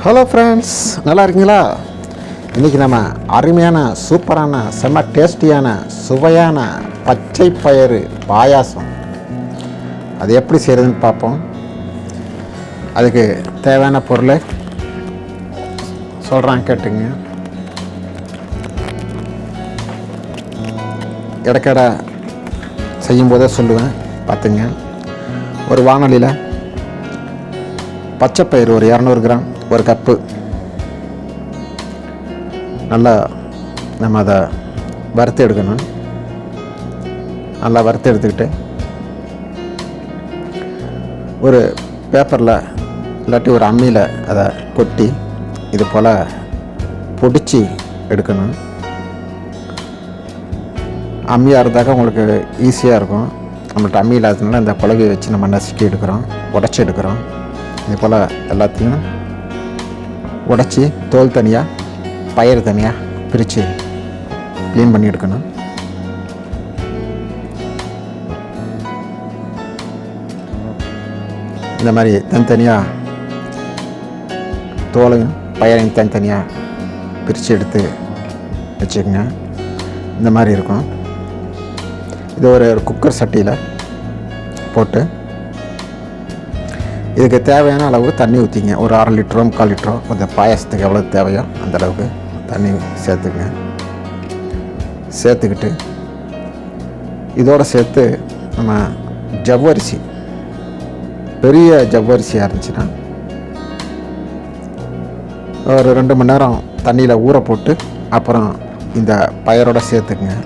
Hello friends, நல்லா இருக்கீங்களா? இன்றைக்கி நம்ம அருமையான சூப்பரான செம்ம டேஸ்டியான சுவையான பச்சை பயிறு பாயாசம் அது எப்படி செய்கிறதுன்னு பார்ப்போம். அதுக்கு தேவையான பொருளை சொல்கிறேன், கேட்டுங்க. இடக்கட செய்யும்போதே சொல்லுவேன், பார்த்துங்க. ஒரு வானொலியில் பச்சைப்பயிறு ஒரு 200 கிராம், ஒரு கப்பு. நல்லா நம்ம அதை வறுத்து எடுக்கணும். நல்லா வறுத்து எடுத்துக்கிட்டு ஒரு பேப்பரில் இல்லாட்டி ஒரு அம்மியில் அதை கொட்டி இது போல் பொடிச்சு எடுக்கணும். அம்மியாக இருந்தாக்க உங்களுக்கு ஈஸியாக இருக்கும். நம்மள்ட்ட அம்மி இல்லாததுனால இந்த குழவையை வச்சு நம்ம நசுக்கி எடுக்கிறோம், உடச்சி எடுக்கிறோம். இது போல் எல்லாத்தையும் உடச்சி தோல் தனியாக பயிறு தனியாக பிரித்து க்ளீன் பண்ணி எடுக்கணும். இந்த மாதிரி தனித்தனியாக தோலையும் பயிரையும் தனித்தனியாக பிரித்து எடுத்து வச்சுக்கோங்க. இந்த மாதிரி இருக்கும். இது ஒரு குக்கர் சட்டியில் போட்டு இதுக்கு தேவையான அளவு தண்ணி ஊற்றிங்க. ஒரு 1/2 லிட்டரோ 3/4 லிட்டரோ கொஞ்சம் பாயாசத்துக்கு எவ்வளோ தேவையோ அந்தளவுக்கு தண்ணி சேர்த்துக்குங்க. சேர்த்துக்கிட்டு இதோடு சேர்த்து நம்ம ஜவ்வரிசி, பெரிய ஜவ்வரிசியாக இருந்துச்சுன்னா ஒரு 2 மணி நேரம் தண்ணியில் ஊற போட்டு அப்புறம் இந்த பயிரோடு சேர்த்துக்குங்க.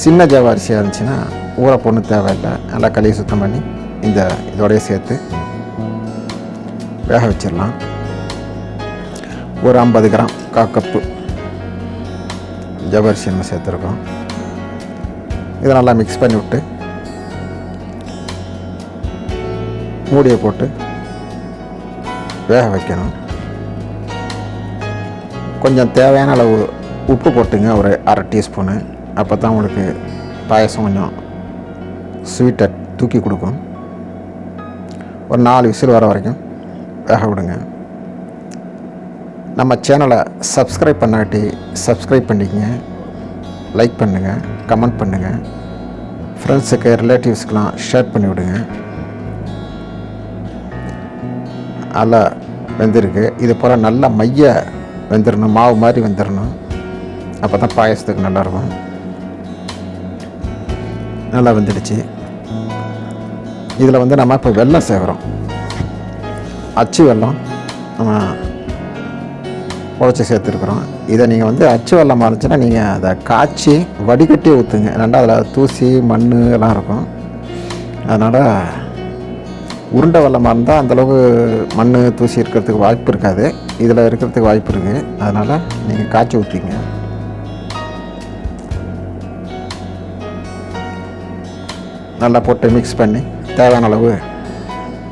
சின்ன ஜவ்வரிசியாக இருந்துச்சுன்னா ஊற போடணும் தேவையில்லை. நல்லா கழுவி சுத்தம் பண்ணி இதோடய சேர்த்து வேக வச்சிடலாம். ஒரு 50 கிராம், 1/4 கப்பு ஜவ்வரிசி நம்ம சேர்த்துருக்கோம். இதை நல்லா மிக்ஸ் பண்ணி விட்டு மூடியை போட்டு வேக வைக்கணும். கொஞ்சம் தேவையான அளவு உப்பு போட்டுங்க, ஒரு 1/2 டீஸ்பூனு. அப்போ தான் உங்களுக்கு பாயசம் கொஞ்சம் ஸ்வீட்டை தூக்கி கொடுக்கும். ஒரு 4 விசில் வர வரைக்கும் வேக விடுங்க. நம்ம சேனலை சப்ஸ்கிரைப் பண்ணாட்டி சப்ஸ்கிரைப் பண்ணிக்கங்க, லைக் பண்ணுங்கள், கமெண்ட் பண்ணுங்கள், ஃப்ரெண்ட்ஸுக்கு ரிலேட்டிவ்ஸ்க்கெலாம் ஷேர் பண்ணி விடுங்க. நல்லா வெந்திருக்கு. இது போல் நல்லா மைய வெந்துடணும், மாவு மாதிரி வெந்துடணும். அப்போ தான் பாயசத்துக்கு நல்லாயிருக்கும். நல்லா வெந்துடுச்சு. இதில் நம்ம இப்போ வெல்லம் சேர்க்குறோம். அச்சு வெல்லம் நம்ம உடச்சி சேர்த்துருக்குறோம். இதை நீங்கள் அச்சு வெல்லமாக இருந்துச்சுன்னா நீங்கள் அதை காய்ச்சி வடிகட்டி ஊற்றுங்க. ரெண்டா அதில் தூசி மண் எல்லாம் இருக்கும். அதனால் உருண்டை வெல்லமாக இருந்தால் அந்தளவுக்கு மண் தூசி இருக்கிறதுக்கு வாய்ப்பு இருக்காது. இதில் இருக்கிறதுக்கு வாய்ப்பு இருக்குது. அதனால் நீங்கள் காய்ச்சி ஊற்றிங்க. நல்லா போட்டு மிக்ஸ் பண்ணி தேவையான அளவு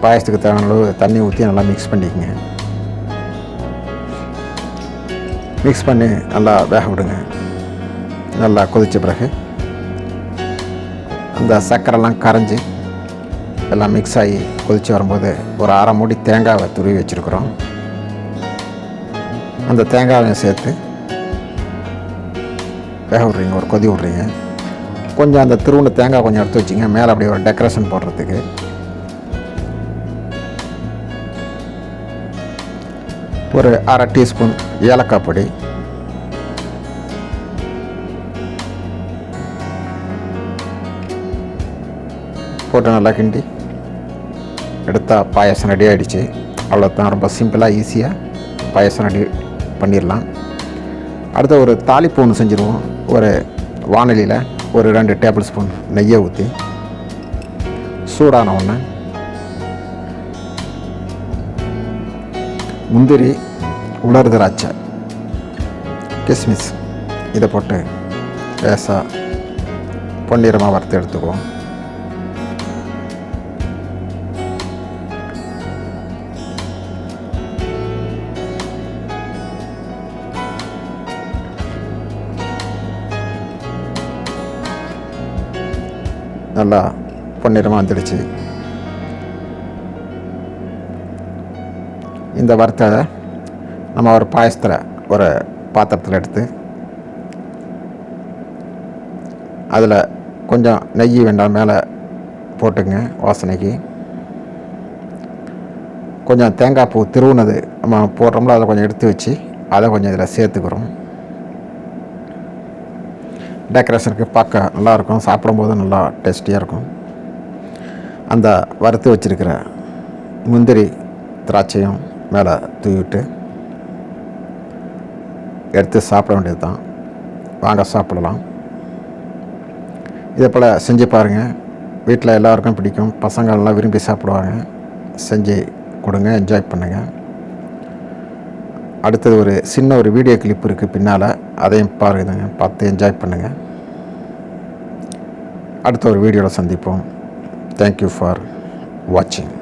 பாயசத்துக்கு தேவையான அளவு தண்ணி ஊற்றி நல்லா மிக்ஸ் பண்ணிக்கங்க. மிக்ஸ் பண்ணி நல்லா வேக விடுங்க. நல்லா கொதித்த பிறகு அந்த சர்க்கரைலாம் கரைஞ்சி எல்லாம் மிக்ஸ் ஆகி கொதித்து வரும்போது ஒரு 1/2 மூடி தேங்காவை துருவி வச்சுருக்குறோம். அந்த தேங்காவையும் சேர்த்து வேக விட்றீங்க, ஒரு கொதி விட்றீங்க. கொஞ்சம் அந்த துருவின தேங்காய் கொஞ்சம் எடுத்து வச்சிங்க, மேலே அப்படியே ஒரு டெக்கரேஷன் போடுறதுக்கு. ஒரு 1/2 டீஸ்பூன் ஏலக்காய் பொடி, போட்டு நல்லா கிண்டி எடுத்தால் பாயசம் ரெடி ஆகிடுச்சு. அவ்வளோதான். ரொம்ப சிம்பிளாக ஈஸியாக பாயசம் ரெடி பண்ணிடலாம். அடுத்த ஒரு தாளிப்பு ஒன்று செஞ்சுருவோம். ஒரு வானலியில் ஒரு 2 டேபிள் ஸ்பூன் நெய்யை ஊற்றி சூடான ஒன்று முந்திரி, உலர் திராட்சை, கிஸ்மிஸ் இதை போட்டு லேசாக பொன்னிறமாக வறுத்து எடுத்துக்குவோம். நல்லா பொன்னிறமாக வந்துடுச்சு. இந்த வறுத்ததை நம்ம ஒரு பாயசத்தில் ஒரு பாத்திரத்தில் எடுத்து அதில் கொஞ்சம் நெய் வேண்டாம் மேலே போட்டுங்க வாசனைக்கு. கொஞ்சம் தேங்காய் பூ திருவுனது நம்ம போடுறோம்ல, அதை கொஞ்சம் எடுத்து வச்சு அதை கொஞ்சம் இதில் சேர்த்துக்கிறோம். டெக்கரேஷனுக்கு பார்க்க நல்லாயிருக்கும், சாப்பிடும்போது நல்லா டேஸ்டியாக இருக்கும். அந்த வறுத்து வச்சுருக்கிற முந்திரி திராட்சையும் மேலே தூவிட்டு எடுத்து சாப்பிட வேண்டியது தான். வாங்க சாப்பிடலாம். இதே போல் செஞ்சு பாருங்கள். வீட்டில் எல்லாருக்கும் பிடிக்கும், பசங்க எல்லாம் விரும்பி சாப்பிடுவாங்க. செஞ்சு கொடுங்க, என்ஜாய் பண்ணுங்கள். அடுத்தது ஒரு சின்ன ஒரு வீடியோ கிளிப் இருக்குது பின்னால், அதையும் பாருங்க, பார்த்து என்ஜாய் பண்ணுங்கள். அடுத்த ஒரு வீடியோவில் சந்திப்போம். தேங்க்யூ ஃபார் வாட்சிங்.